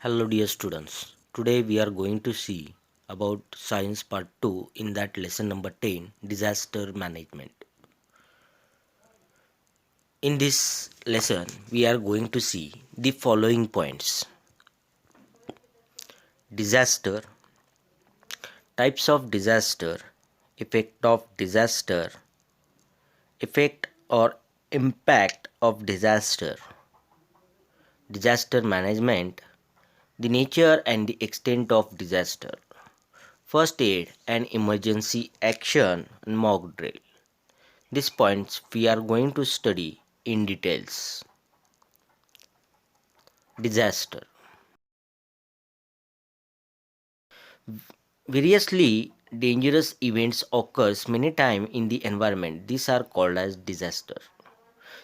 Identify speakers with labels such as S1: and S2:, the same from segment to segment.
S1: Hello dear students. Today we are going to see about science part 2 in that lesson number 10 disaster management. In this lesson we are going to see the following points: disaster, types of disaster, effect of disaster, effect or impact of disaster, disaster management, the nature and the extent of disaster, first aid and emergency action and mock drill. These points we are going to study in details. Disaster. Variously dangerous events occurs many times in the environment. These are called as disaster.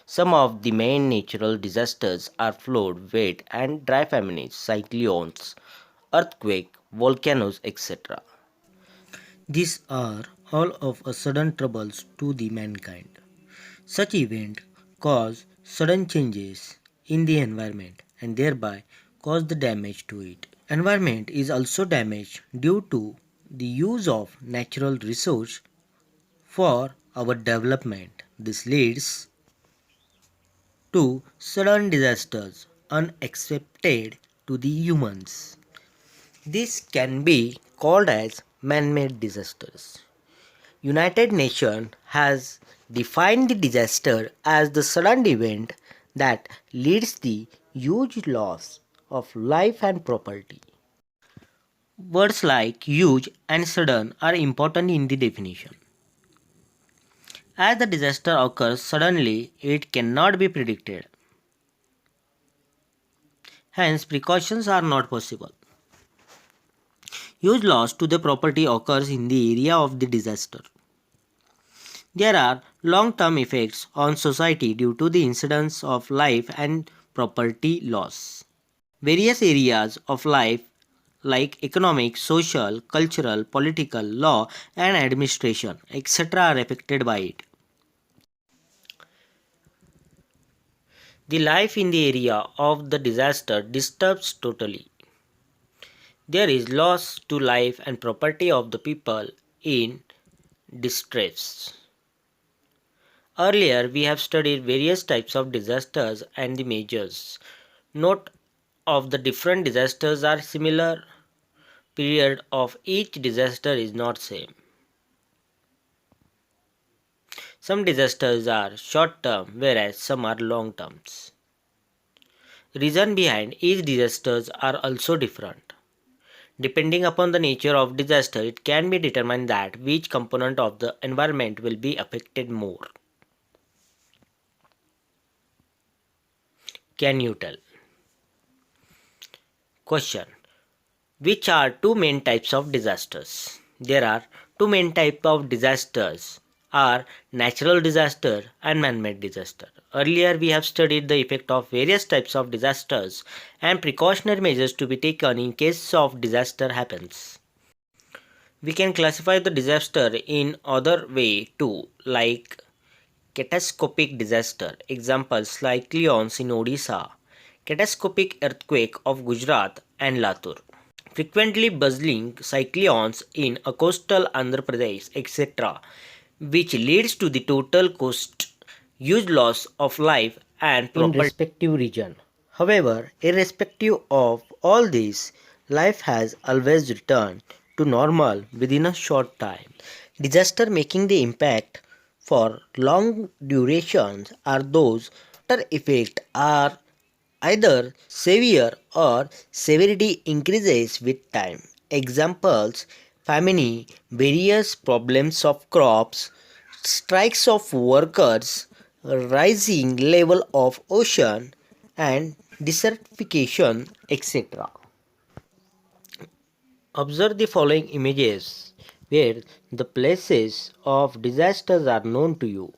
S1: Some of the main natural disasters are flood, wet and dry famines, cyclones, earthquake, volcanoes, etc.
S2: These are all of a sudden troubles to the mankind. Such events cause sudden changes in the environment and thereby cause the damage to it. Environment is also damaged due to the use of natural resource for our development. This leads to sudden disasters unexpected to the humans. This can be called as man-made disasters. United Nations has defined the disaster as the sudden event that leads the huge loss of life and property. Words like huge and sudden are important in the definition. As the disaster occurs suddenly, it cannot be predicted. Hence, precautions are not possible. Huge loss to the property occurs in the area of the disaster. There are long-term effects on society due to the incidence of life and property loss. Various areas of life like economic, social, cultural, political, law and administration etc. are affected by it. The life in the area of the disaster disturbs totally. There is loss to life and property of the people in distress. Earlier, we have studied various types of disasters and the measures. Note of the different disasters are similar. Period of each disaster is not same. Some disasters are short term whereas some are long terms. Reason behind each disasters are also different. Depending upon the nature of disaster, it can be determined that which component of the environment will be affected more. Can you tell? Question. Which are two main types of disasters? There are two main types of disasters are natural disaster and man-made disaster. Earlier we have studied the effect of various types of disasters and precautionary measures to be taken in case of disaster happens. We can classify the disaster in other way too, like catastrophic disaster. Examples cyclones in Odisha, catastrophic earthquake of Gujarat and Latur, frequently bustling cyclones in a coastal Andhra Pradesh, etc., which leads to the total cost huge loss of life and property in respective region. However, irrespective of all this, life has always returned to normal within a short time. Disaster making the impact for long durations are those after effect are either severe or severity increases with time. Examples: famine, various problems of crops, strikes of workers, rising level of ocean, and desertification, etc. Observe the following images where the places of disasters are known to you.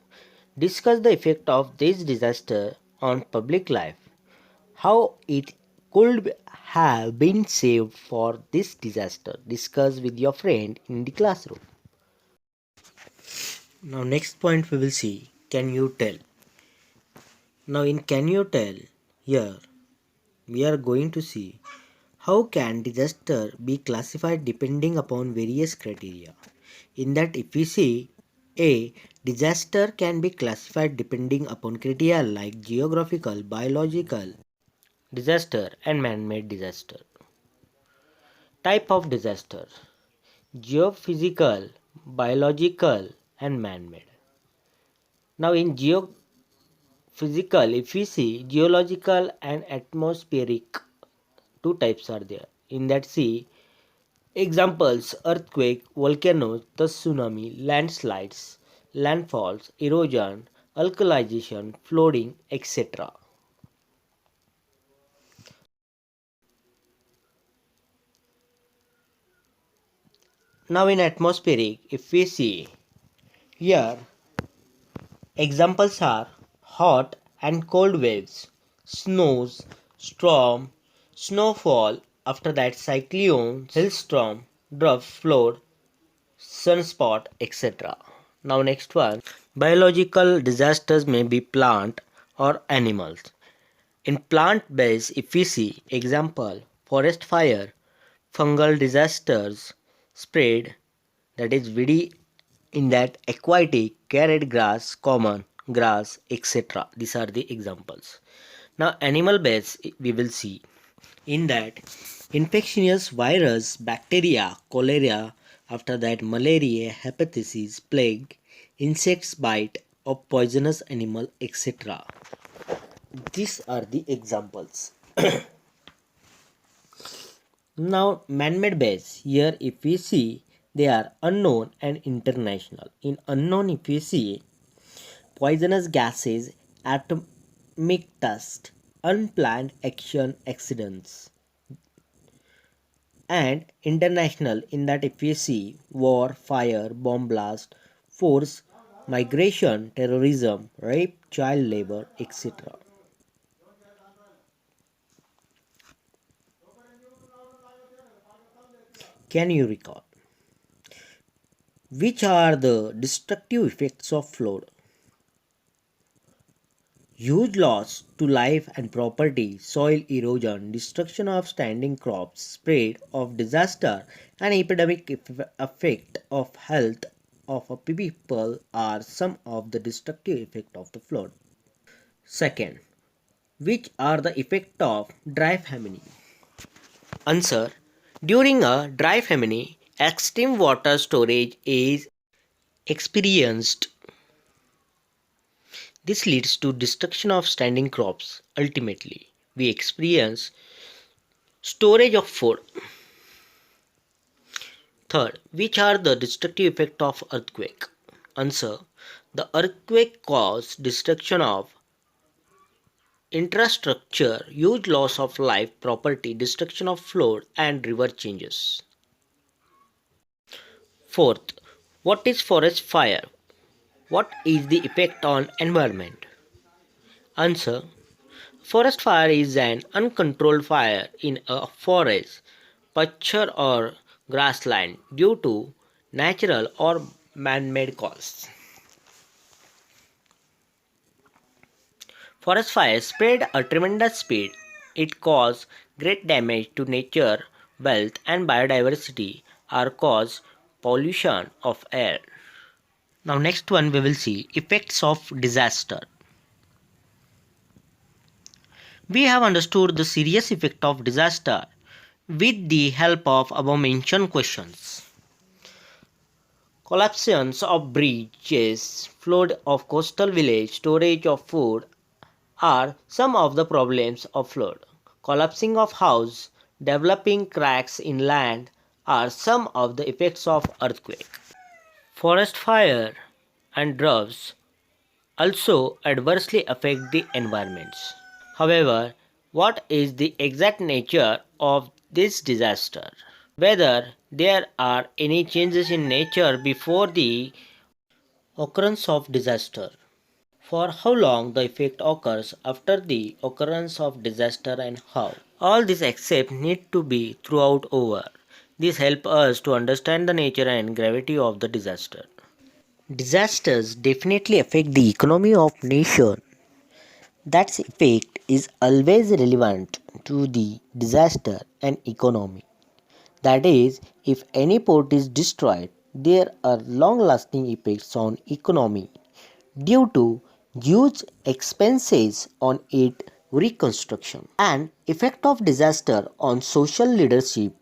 S2: Discuss the effect of this disaster on public life. How it could have been saved for this disaster. Discuss with your friend in the classroom. Now next point we will see, can you tell? Now in can you tell, here we are going to see How can disaster be classified depending upon various criteria? In that, if we see a disaster can be classified depending upon criteria like geographical, biological disaster and man-made disaster. Type of disaster: geophysical, biological and man-made. Now in geophysical, if we see geological and atmospheric, two types are there. In that, see examples: earthquake, volcanoes, the tsunami, landslides, landfalls, erosion, alkalization, flooding, etc. Now in atmospheric, if we see here, examples are hot and cold waves, snows, storm, snowfall, after that cyclones, hailstorm, drought, flood, sunspot, etc. Now next one, biological disasters may be plant or animals. In plant based, if we see example forest fire, fungal disasters, spread, that is very, in that aquatic, carrot grass, common grass, etc. These are the examples. Now animal based we will see, in that infectious virus, bacteria, cholera, after that malaria, hepatitis, plague, insects bite of poisonous animal, etc. These are the examples. Now man-made base, here if we see, they are unknown and international. In unknown, if we see poisonous gases, atomic dust, unplanned action accidents, and international, in that if we see war, fire, bomb blast, force, migration, terrorism, rape, child labor, etc. Can you recall which are the destructive effects of flood? Huge loss to life and property, soil erosion, destruction of standing crops, spread of disaster, and epidemic effect of health of a people are some of the destructive effect of the flood. Second, which are the effect of dry famine? Answer: during a dry famine, extreme water storage is experienced. This leads to destruction of standing crops. Ultimately, we experience storage of food. Third, which are the destructive effects of earthquake? Answer: the earthquake causes destruction of infrastructure, huge loss of life, property, destruction of flood and river changes. Fourth, what is forest fire? What is the effect on environment? Answer: forest fire is an uncontrolled fire in a forest, pasture or grassland due to natural or man-made causes. Forest fires spread at tremendous speed. It causes great damage to nature, wealth and biodiversity, or cause pollution of air. Now next one we will see effects of disaster. We have understood the serious effect of disaster with the help of above mentioned questions. Collapses of bridges, flood of coastal village, storage of food are some of the problems of flood. Collapsing of house, developing cracks in land are some of the effects of earthquake. Forest fire and droughts also adversely affect the environments. However, what is the exact nature of this disaster? Whether there are any changes in nature before the occurrence of disaster? For how long the effect occurs after the occurrence of disaster and how? All these except need to be throughout over. This helps us to understand the nature and gravity of the disaster. Disasters definitely affect the economy of nation. That effect is always relevant to the disaster and economy. That is, if any port is destroyed, there are long lasting effects on economy due to huge expenses on its reconstruction. And effect of disaster on social leadership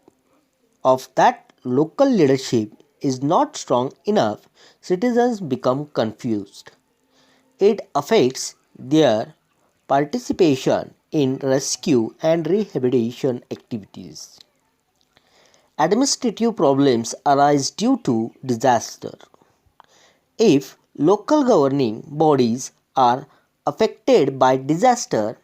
S2: of that local leadership is not strong enough, citizens become confused. It affects their participation in rescue and rehabilitation activities. Administrative problems arise due to disaster. If local governing bodies are affected by disaster,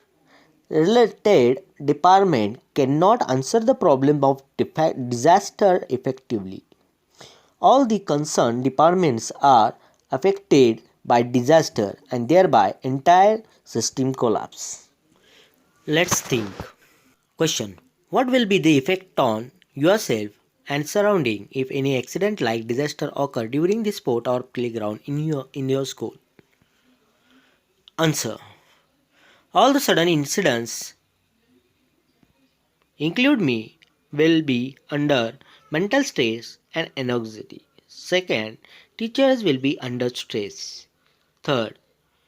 S2: related department cannot answer the problem of disaster effectively. All the concerned departments are affected by disaster and thereby entire system collapse. Let's think. Question: what will be the effect on yourself and surrounding if any accident like disaster occur during the sport or playground in your school? Answer: all the sudden incidents include me will be under mental stress and anxiety. Second, teachers will be under stress. Third,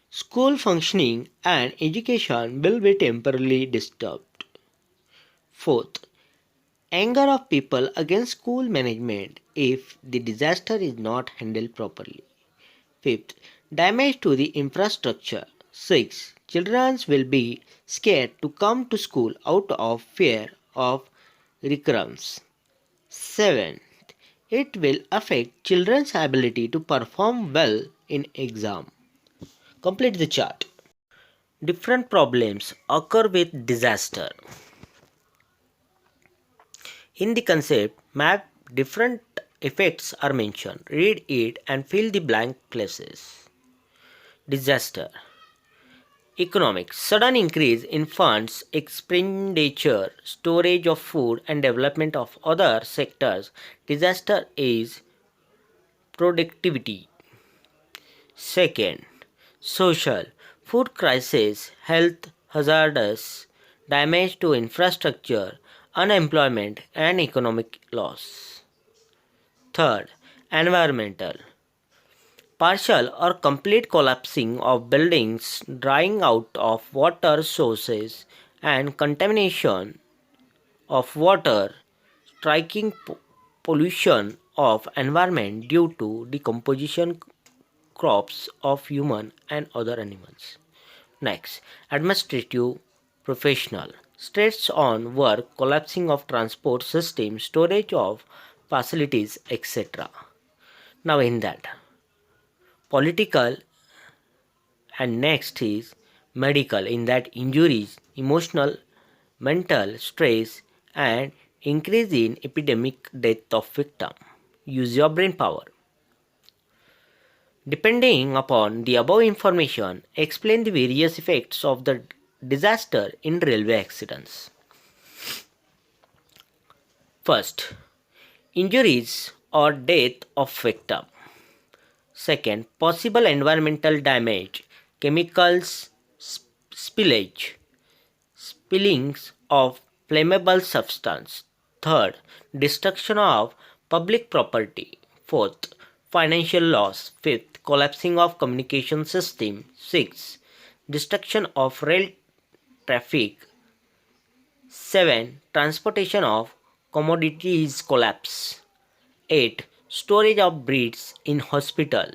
S2: school functioning and education will be temporarily disturbed. Fourth, anger of people against school management if the disaster is not handled properly. Fifth, damage to the infrastructure. Sixth, children will be scared to come to school out of fear of recurrence. Seventh, it will affect children's ability to perform well in exam. Complete the chart. Different problems occur with disaster. In the concept map, different effects are mentioned. Read it and fill the blank places. Disaster. Economic. Sudden increase in funds, expenditure, storage of food, and development of other sectors. Disaster is productivity. Second, social. Food crisis, health hazards, damage to infrastructure, unemployment, and economic loss. Third, environmental. Partial or complete collapsing of buildings, drying out of water sources, and contamination of water, striking pollution of environment due to decomposition crops of human and other animals. Next, administrative professional. Stress on work, collapsing of transport system, storage of facilities, etc. Now in that, political, and next is medical, in that injuries, emotional, mental stress, and increase in epidemic death of victim. Use your brain power. Depending upon the above information, explain the various effects of the disaster in railway accidents. First, injuries or death of victim. Second, possible environmental damage, chemicals spillage, spillings of flammable substance. Third, destruction of public property. Fourth, financial loss. Fifth, collapsing of communication system. Sixth, destruction of rail traffic. 7. Transportation of commodities collapse. 8. Storage of breeds in hospital.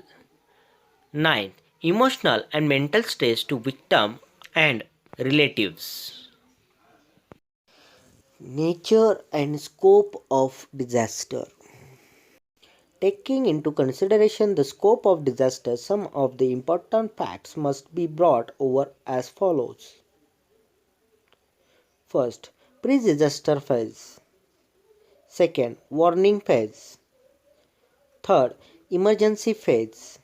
S2: 9. Emotional and mental stress to victim and relatives. Nature and scope of disaster. Taking into consideration the scope of disaster, some of the important facts must be brought over as follows. First, pre-disaster phase. Second, warning phase. Third, emergency phase.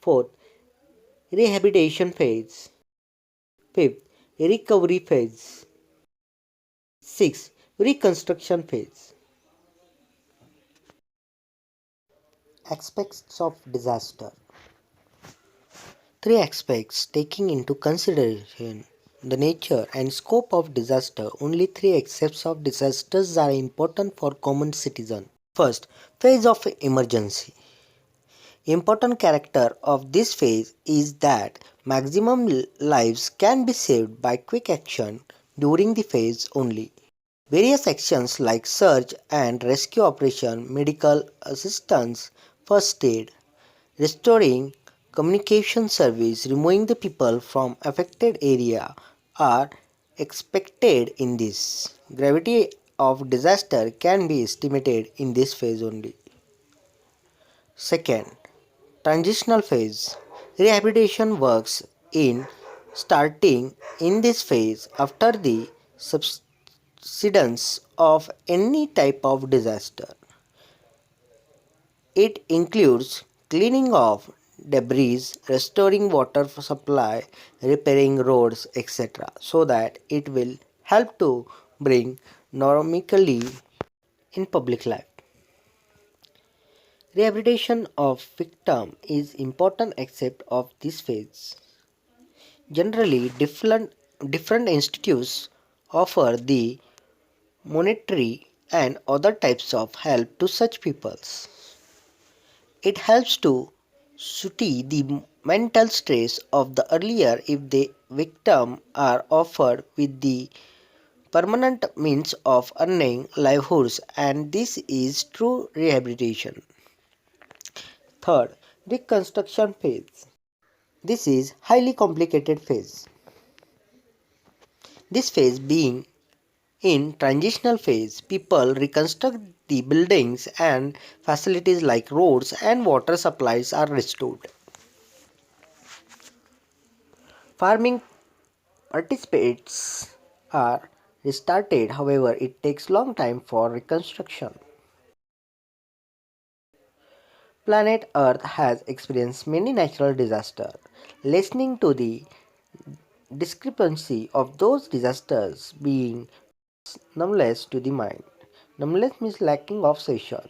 S2: Fourth, rehabilitation phase. Fifth, recovery phase. Sixth, reconstruction phase. Aspects of disaster.
S1: Three aspects taking into consideration the nature and scope of disaster. Only three aspects of disasters are important for common citizen. First, phase of emergency. Important character of this phase is that maximum lives can be saved by quick action during the phase only. Various actions like search and rescue operation, medical assistance, first aid, restoring communication service, removing the people from affected area are expected in this. Gravity of disaster can be estimated in this phase only. Second, transitional phase. Rehabilitation works in starting in this phase after the subsidence of any type of disaster. It includes cleaning of debris, restoring water supply, repairing roads, etc. so that it will help to bring normally in public life. Rehabilitation of victim is important aspect of this phase. Generally, different institutes offer the monetary and other types of help to such peoples. It helps to soothe the mental stress of the earlier if the victim are offered with the permanent means of earning livelihoods, and this is true rehabilitation. Third, reconstruction phase. This is highly complicated phase. This phase being in transitional phase, people reconstruct the buildings and facilities like roads and water supplies are restored. Farming participates are restarted, however, it takes long time for reconstruction. Planet Earth has experienced many natural disasters. Listening to the discrepancy of those disasters being numbness to the mind. Numbness means lacking of sensation.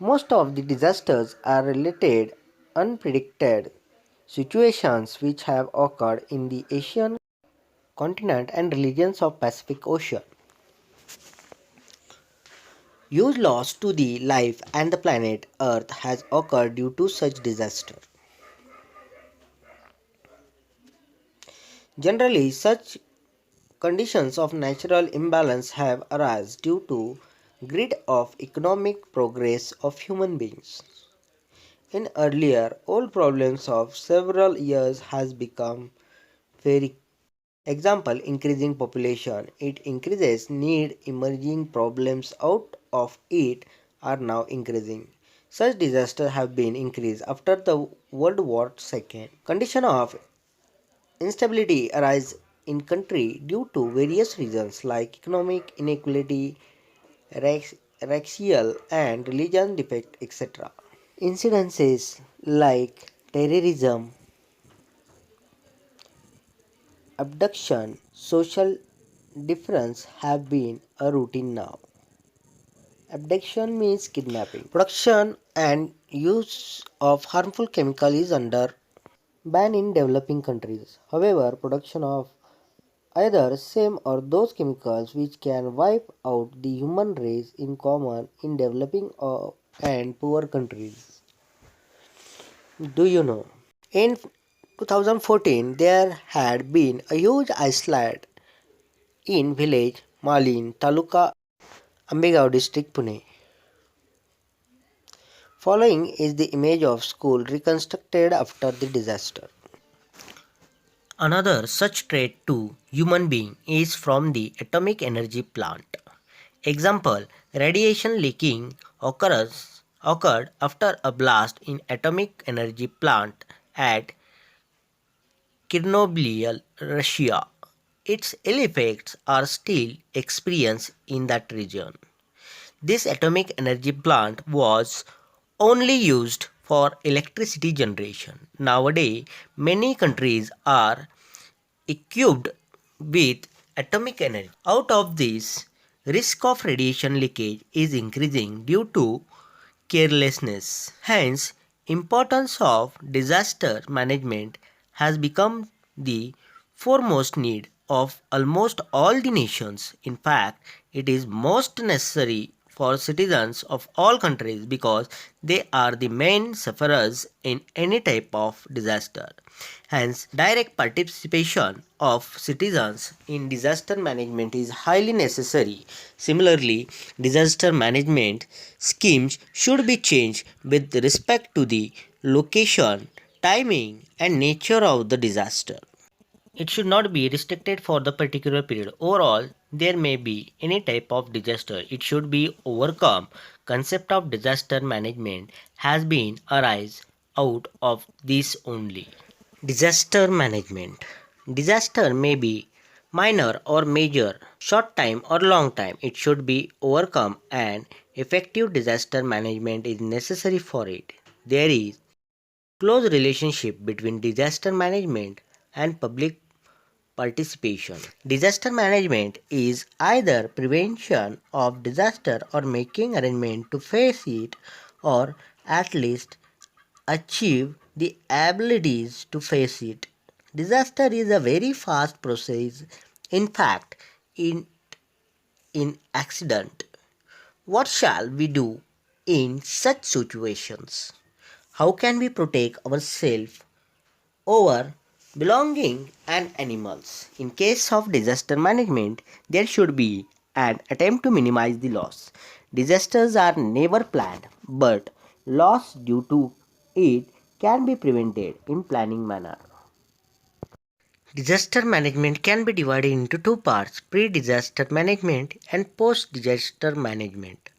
S1: Most of the disasters are related, unpredicted situations which have occurred in the Asian continent and regions of Pacific Ocean. Huge loss to the life and the planet Earth has occurred due to such disaster. Generally, such conditions of natural imbalance have arisen due to greed of economic progress of human beings. In earlier, old problems of several years has become very example increasing population. It increases need emerging problems out of it are now increasing. Such disasters have been increased after the World War II. Condition of instability arise in country due to various reasons like economic inequality, racial and religion defect, etc. Incidences like terrorism, abduction, social difference have been a routine now. Abduction means kidnapping. Production and use of harmful chemical is under ban in developing countries. However, production of either same or those chemicals which can wipe out the human race in common in developing and poor countries. Do you know? In 2014, there had been a huge ice slide in village Malin, Taluka, Ambegaon district, Pune. Following is the image of school reconstructed after the disaster.
S2: Another such threat to human being is from the atomic energy plant. Example, radiation leaking occurred after a blast in atomic energy plant at Chernobyl, Russia. Its ill effects are still experienced in that region. This atomic energy plant was only used for electricity generation. Nowadays, many countries are equipped with atomic energy. Out of this, risk of radiation leakage is increasing due to carelessness. Hence, Importance of disaster management has become the foremost need of almost all the nations. In fact, it is most necessary for citizens of all countries because they are the main sufferers in any type of disaster. Hence, direct participation of citizens in disaster management is highly necessary. Similarly, disaster management schemes should be changed with respect to the location, timing, and nature of the disaster. It should not be restricted for the particular period. Overall, there may be any type of disaster. It should be overcome. Concept of disaster management has been arise out of this only. Disaster management. Disaster may be minor or major, short time or long time. It should be overcome and effective disaster management is necessary for it. There is close relationship between disaster management and public participation. Disaster management is either prevention of disaster or making arrangement to face it or at least achieve the abilities to face it. Disaster is a very fast process. In fact, in accident, what shall we do in such situations? How can we protect ourselves over belonging and animals? In case of disaster management, there should be an attempt to minimize the loss. Disasters are never planned, but loss due to it can be prevented in planning manner. Disaster management can be divided into two parts: pre disaster management and post disaster management.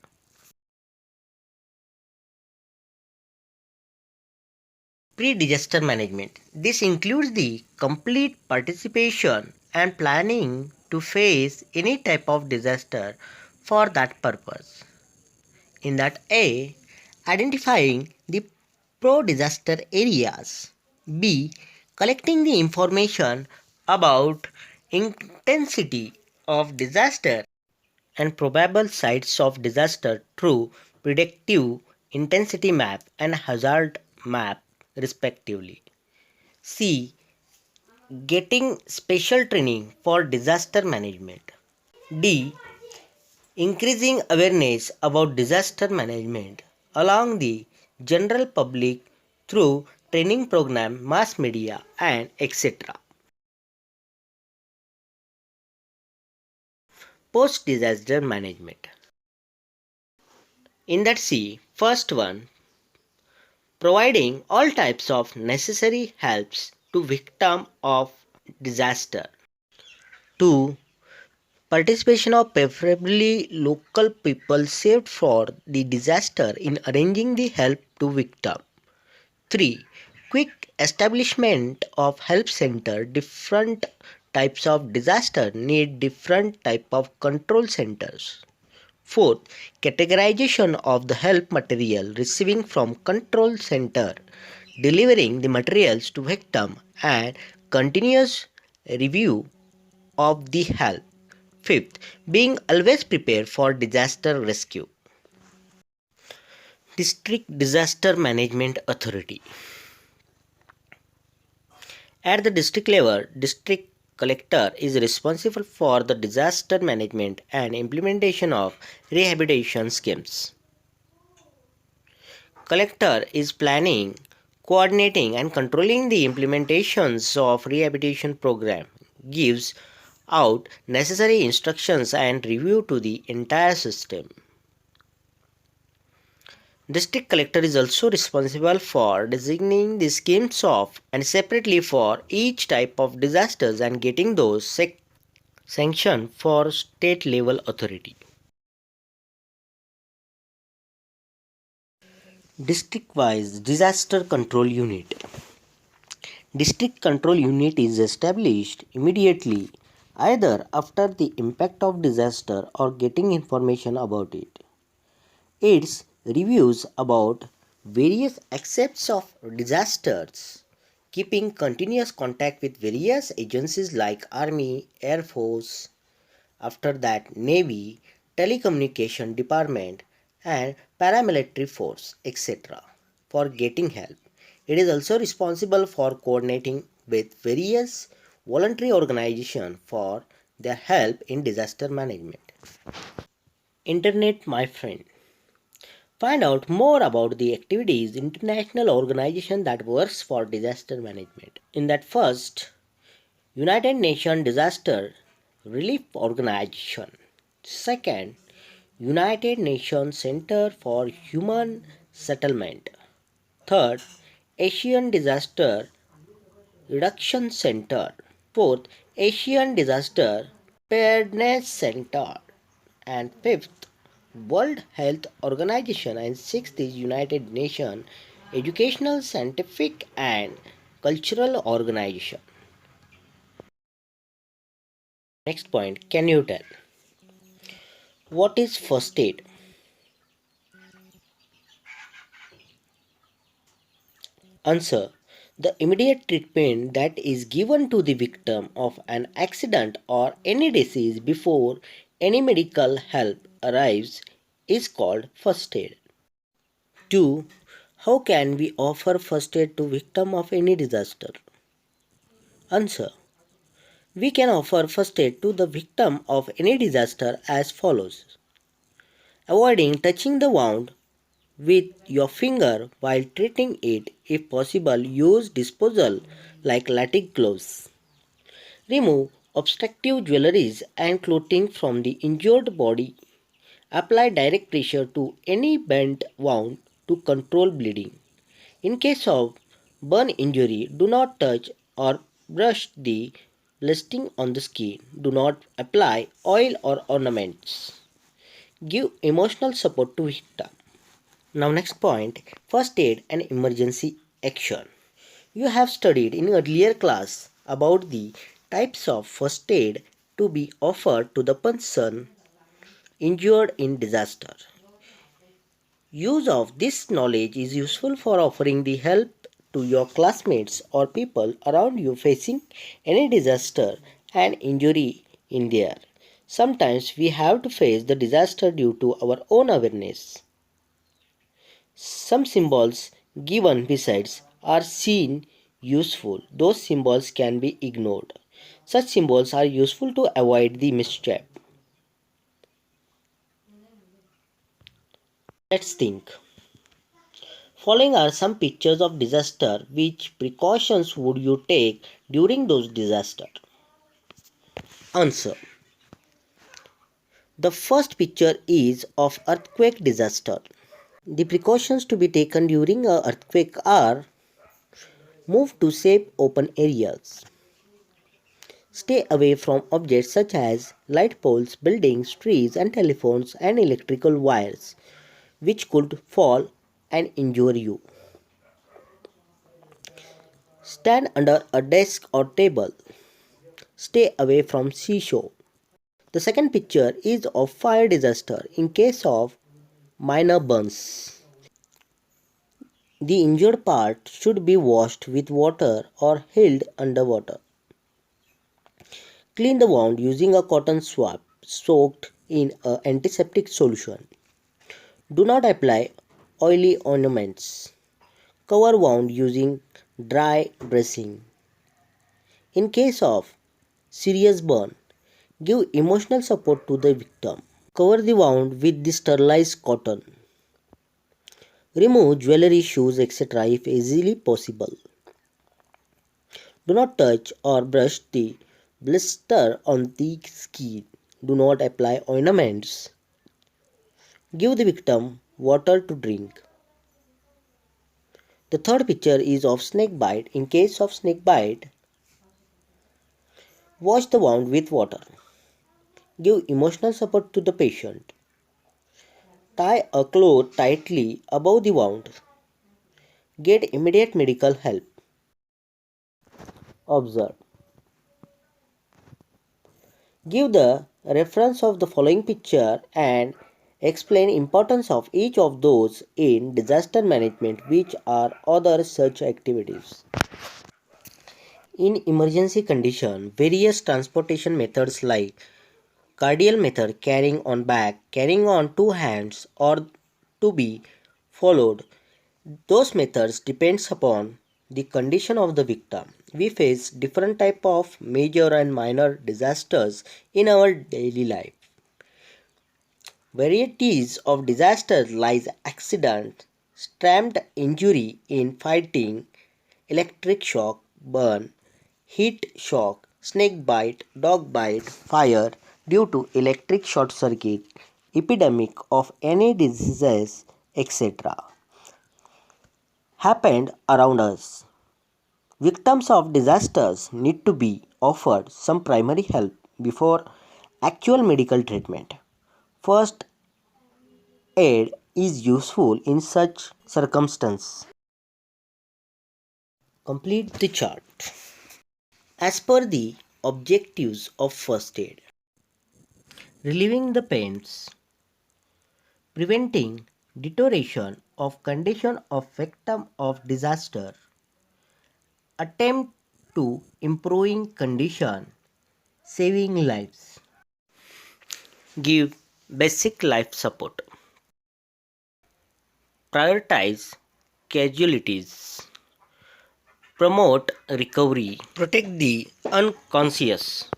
S2: Pre disaster management. This includes the complete participation and planning to face any type of disaster for that purpose. In that A, identifying the pro disaster areas. B, collecting the information about intensity of disaster and probable sites of disaster through predictive intensity map and hazard map respectively. C, getting special training for disaster management. D, increasing awareness about disaster management along the general public through training program, mass media and etc. Post disaster management. In that C, first one, providing all types of necessary helps to victim of disaster. 2, participation of preferably local people saved for the disaster in arranging the help to victim. 3, quick establishment of help center. Different types of disaster need different type of control centers. Fourth, categorization of the help material receiving from control center, delivering the materials to victim and continuous review of the help. Fifth, being always prepared for disaster rescue. District Disaster Management Authority. At the district level, district collector is responsible for the disaster management and implementation of rehabilitation schemes. Collector is planning, coordinating and controlling the implementations of rehabilitation program, gives out necessary instructions and review to the entire system. District collector is also responsible for designating the schemes of and separately for each type of disasters and getting those sanctioned for state level authority. District wise disaster control unit. District control unit is established immediately either after the impact of disaster or getting information about it. Its reviews about various aspects of disasters, keeping continuous contact with various agencies like Army, Air Force, after that Navy, Telecommunication Department, and Paramilitary Force, etc. for getting help. It is also responsible for coordinating with various voluntary organizations for their help in disaster management. Internet, my friend. Find out more about the activities international organization that works for disaster management. In that first, United Nations Disaster Relief Organization. Second, United Nations Center for Human Settlement. Third, Asian Disaster Reduction Center. Fourth, Asian Disaster Preparedness Center. And fifth, World Health Organization. And sixth is United Nations Educational, Scientific and Cultural Organization. Next point, can you tell what is first aid? Answer. The immediate treatment that is given to the victim of an accident or any disease before any medical help arrives is called first aid. 2. How can we offer first aid to victim of any disaster? Answer. We can offer first aid to the victim of any disaster as follows. Avoiding touching the wound with your finger while treating it. If possible, use disposal like latex gloves. Remove obstructive jewelries and clothing from the injured body. Apply direct pressure to any bent wound to control bleeding. In case of burn injury, do not touch or brush the blistering on the skin. Do not apply oil or ornaments. Give emotional support to victim. Now next point, first aid and emergency action. You have studied in earlier class about the types of first aid to be offered to the person injured in disaster. Use of this knowledge is useful for offering the help to your classmates or people around you facing any disaster and injury in there. Sometimes we have to face the disaster due to our own awareness. Some symbols given besides are seen useful. Those symbols can be ignored. Such symbols are useful to avoid the mischief. Let's think. Following are some pictures of disaster. Which precautions would you take during those disasters? Answer. The first picture is of earthquake disaster. The precautions to be taken during an earthquake are move to safe open areas. Stay away from objects such as light poles, buildings, trees, and telephones and electrical wires, which could fall and injure you. Stand under a desk or table. Stay away from seashore. The second picture is of fire disaster in case of minor burns. The injured part should be washed with water or held under water. Clean the wound using a cotton swab soaked in an antiseptic solution. Do not apply oily ornaments. Cover wound using dry dressing. In case of serious burn, give emotional support to the victim. Cover the wound with the sterilized cotton. Remove jewelry, shoes, etc. if easily possible. Do not touch or brush the blister on the skin. Do not apply ornaments. Give the victim water to drink. The third picture is of snake bite. In case of snake bite, wash the wound with water. Give emotional support to the patient. Tie a cloth tightly above the wound. Get immediate medical help. Observe. Give the reference of the following picture and explain importance of each of those in disaster management, which are other such activities. In emergency condition, various transportation methods like cardial method, carrying on back, carrying on two hands, or to be followed. Those methods depends upon the condition of the victim. We face different type of major and minor disasters in our daily life. Varieties of disasters like accident, stamped injury in fighting, electric shock, burn, heat shock, snake bite, dog bite, fire due to electric short circuit, epidemic of any diseases, etc. happened around us. Victims of disasters need to be offered some primary help before actual medical treatment. First aid is useful in such circumstances. Complete the chart. As per the objectives of first aid, relieving the pains, preventing deterioration of condition of victim of disaster, attempt to improving condition, saving lives. Give basic life support. Prioritize casualties. Promote recovery. Protect the unconscious.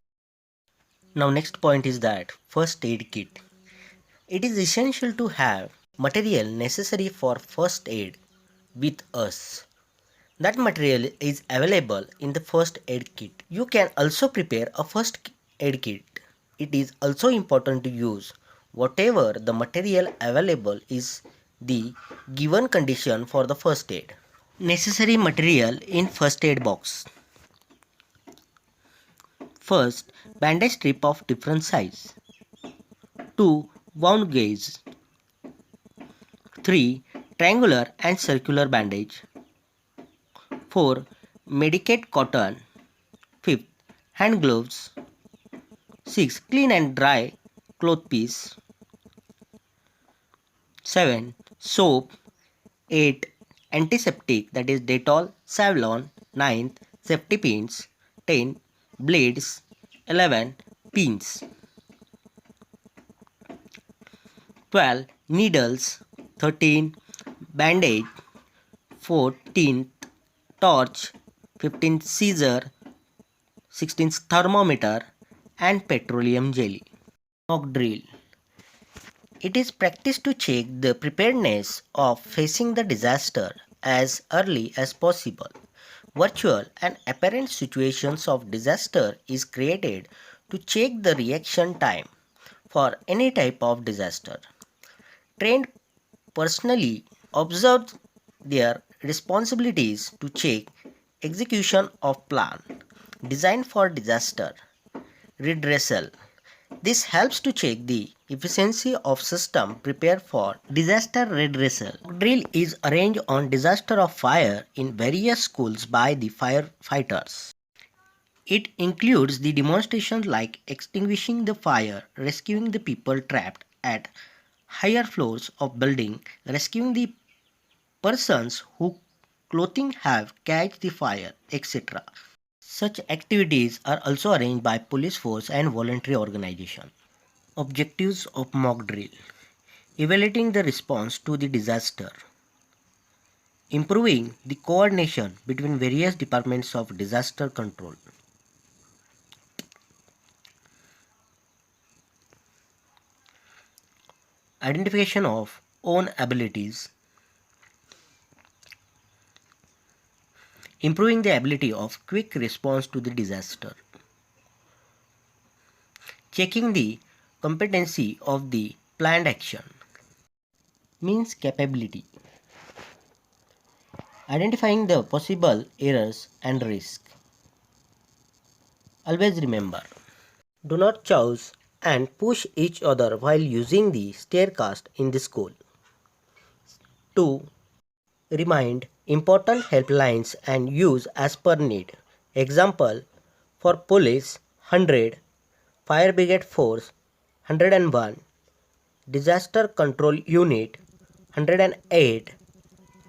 S2: Now next point is that first aid kit. It is essential to have material necessary for first aid with us. That material is available in the first aid kit. You can also prepare a first aid kit. It is also important to use whatever the material available is the given condition for the first aid. Necessary material in first aid box. First, bandage strip of different size. 2. Wound gauge. 3. Triangular and circular bandage. 4. Medicated cotton. 5th. Hand gloves. 6. Clean and dry cloth piece. 7. Soap. 8. Antiseptic, that is Dettol, Savlon. 9. Safety pins. 10. Blades. 11. Pins. 12. Needles. 13. Bandage. 14. Torch. 15. Scissor. 16. Thermometer and petroleum jelly. Mock drill. It is practiced to check the preparedness of facing the disaster as early as possible. Virtual and apparent situations of disaster is created to check the reaction time for any type of disaster. Trained personally observe their responsibilities to check execution of plan designed for disaster redressal. This helps to check the efficiency of system prepared for disaster redressal. Drill is arranged on disaster of fire in various schools by the firefighters. It includes the demonstrations like extinguishing the fire, rescuing the people trapped at higher floors of building, rescuing the persons whose clothing have catch the fire, etc. Such activities are also arranged by police force and voluntary organization. Objectives of mock drill: evaluating the response to the disaster, improving the coordination between various departments of disaster control, identification of own abilities, improving the ability of quick response to the disaster, checking the competency of the planned action, means capability, identifying the possible errors and risk. Always remember, do not choose and push each other while using the staircase in the school. 2. Remind important helplines and use as per need. Example, for police 100, fire brigade force 101, disaster control unit 108,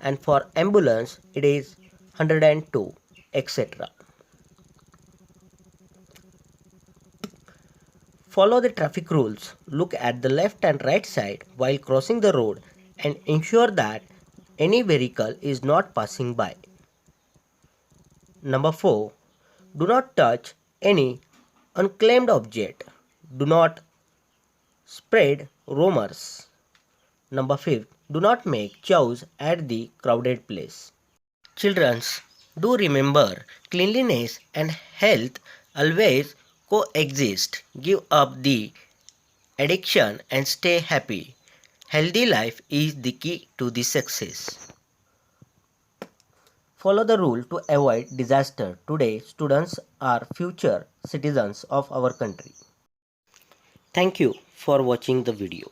S2: and for ambulance it is 102, etc. Follow the traffic rules. Look at the left and right side while crossing the road and ensure that any vehicle is not passing by. Number 4. Do not touch any unclaimed object. Do not spread rumors. Number 5. Do not make chows at the crowded place. Children, do remember cleanliness and health always coexist. Give up the addiction and stay happy. Healthy life is the key to the success. Follow the rule to avoid disaster. Today, students are future citizens of our country. Thank you for watching the video.